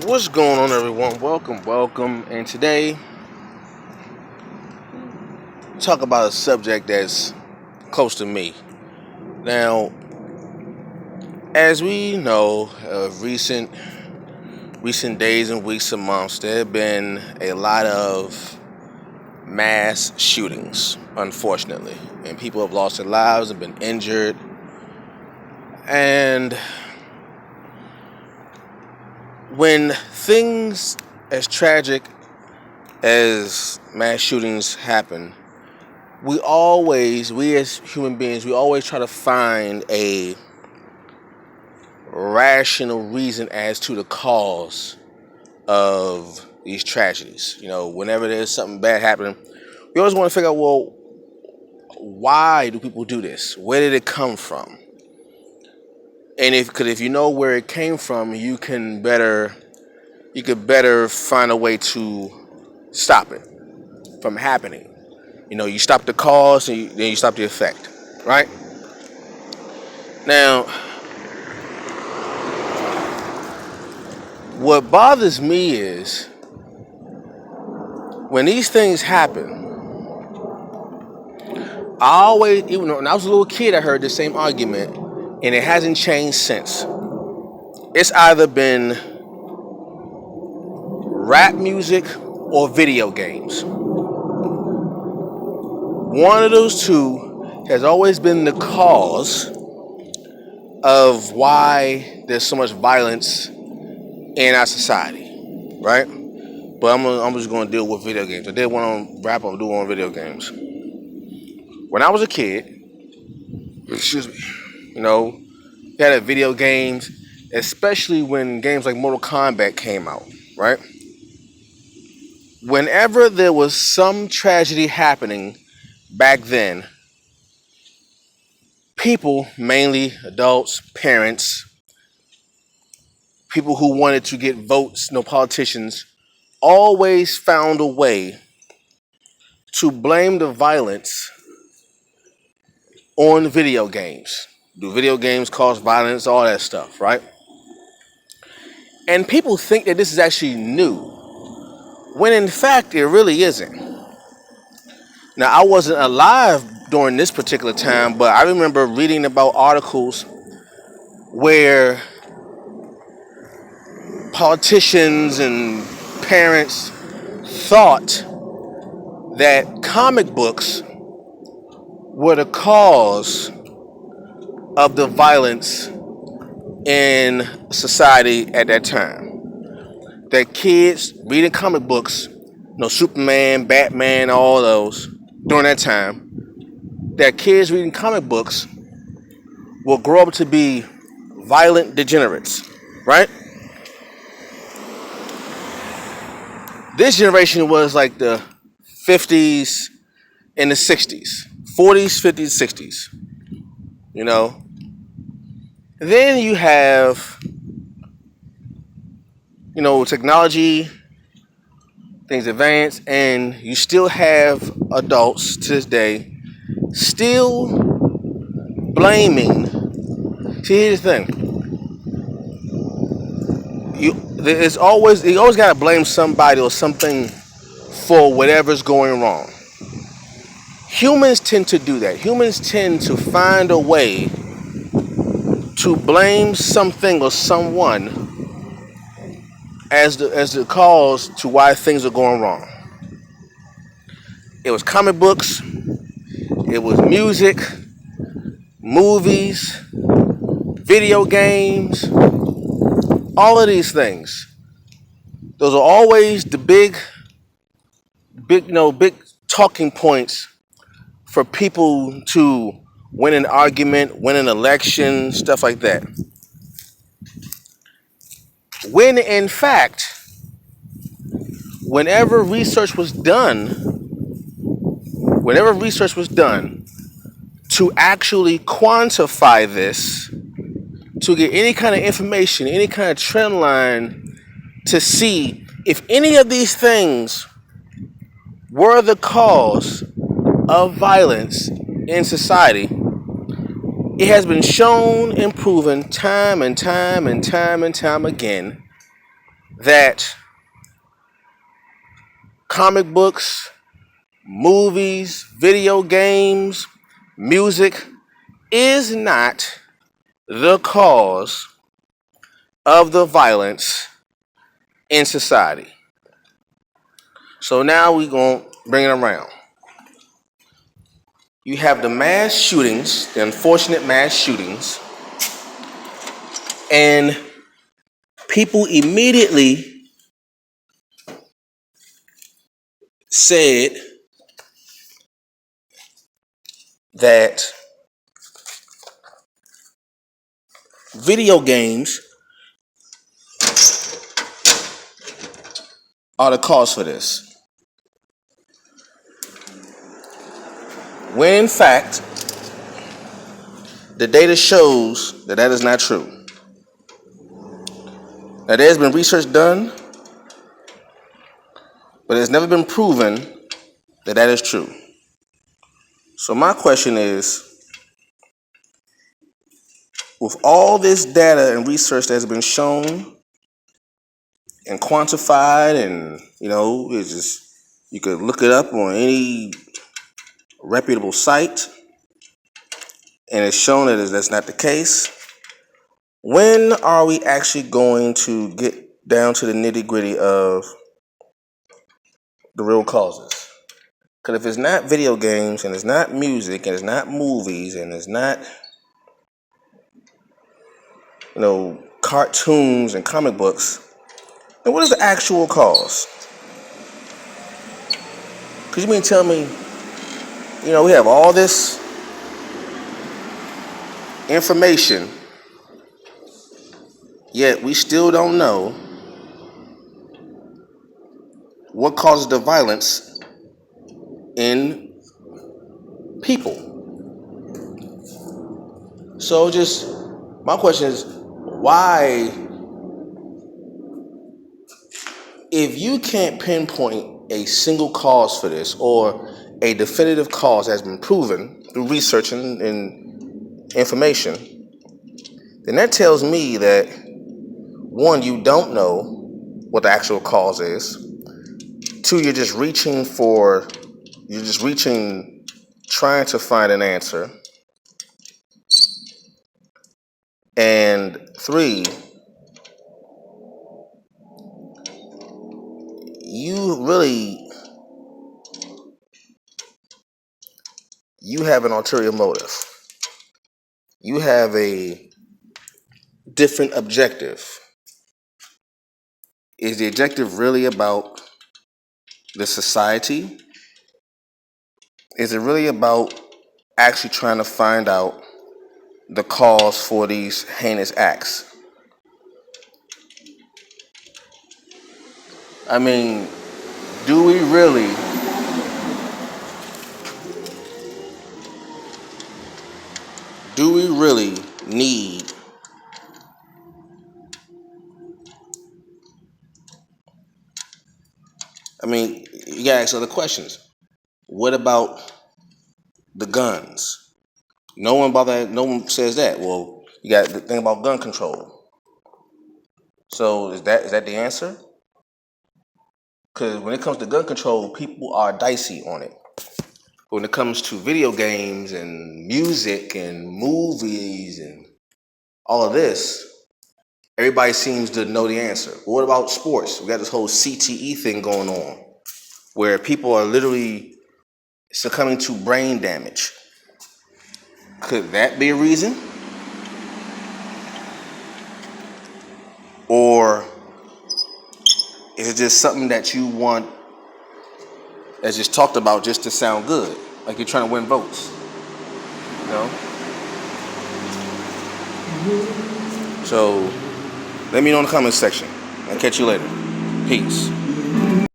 What's going on, everyone? Welcome. And today, talk about a subject that's close to me. Now, as we know, of recent days and weeks and months, there have been a lot of mass shootings, unfortunately, and people have lost their lives and been injured. And when things as tragic as mass shootings happen, we as human beings, we always try to find a rational reason as to the cause of these tragedies. Whenever there's something bad happening, we always want to figure out, well, why do people do this? Where did it come from? And if you know where it came from, you could better find a way to stop it from happening. You stop the cause and then you stop the effect, right? Now, what bothers me is when these things happen, even when I was a little kid, I heard the same argument, and it hasn't changed since. It's either been rap music or video games. One of those two has always been the cause of why there's so much violence in our society, right? But I'm just going to deal with video games. I did one on rap, I'll do one on video games. When I was a kid, excuse me, you had video games, especially when games like Mortal Kombat came out, right? Whenever there was some tragedy happening back then, people, mainly adults, parents, people who wanted to get votes, no politicians, always found a way to blame the violence on video games. Do video games cause violence, all that stuff, right? And people think that this is actually new, when in fact it really isn't. Now, I wasn't alive during this particular time, but I remember reading about articles where politicians and parents thought that comic books were the cause of the violence in society at that time. That kids reading comic books, Superman, Batman, all those, during that time, that kids reading comic books will grow up to be violent degenerates, right? This generation was like the 50s and the 60s, 40s, 50s, 60s, Then you have, technology, things advance, and you still have adults to this day still blaming. See, here's the thing. You always gotta blame somebody or something for whatever's going wrong. Humans tend to do that. Humans tend to find a way to blame something or someone as the cause to why things are going wrong. It was comic books, it was music, movies, video games, all of these things. Those are always the big talking points for people to win an argument, win an election, stuff like that. When in fact, whenever research was done to actually quantify this, to get any kind of information, any kind of trend line to see if any of these things were the cause of violence in society, it has been shown and proven time and time again that comic books, movies, video games, music is not the cause of the violence in society. So now we're going to bring it around. You have the mass shootings, the unfortunate mass shootings, and people immediately said that video games are the cause for this. When in fact, the data shows that that is not true. Now, there's been research done, but it's never been proven that that is true. So my question is, with all this data and research that has been shown and quantified, and it's just, you could look it up on any reputable site, and it's shown that that's not the case. When are we actually going to get down to the nitty-gritty of the real causes? Because if it's not video games, and it's not music, and it's not movies, and it's not cartoons and comic books, then what is the actual cause? Because you mean tell me, we have all this information, yet we still don't know what causes the violence in people. So just, my question is, why, if you can't pinpoint a single cause for this, or a definitive cause has been proven through research and information, then that tells me that, one, you don't know what the actual cause is. Two, you're just reaching, trying to find an answer. And three, you have an ulterior motive. You have a different objective. Is the objective really about the society? Is it really about actually trying to find out the cause for these heinous acts? I mean, do we really need you gotta ask other questions. What about the guns? No one says that. Well, you got the thing about gun control. So is that the answer? Because when it comes to gun control, people are dicey on it. But when it comes to video games and music and movies and all of this, everybody seems to know the answer. But what about sports? We got this whole CTE thing going on, where people are literally succumbing to brain damage. Could that be a reason? Or is it just something that you want, as just talked about, just to sound good, like you're trying to win votes? So let me know in the comments section. I'll catch you later. Peace.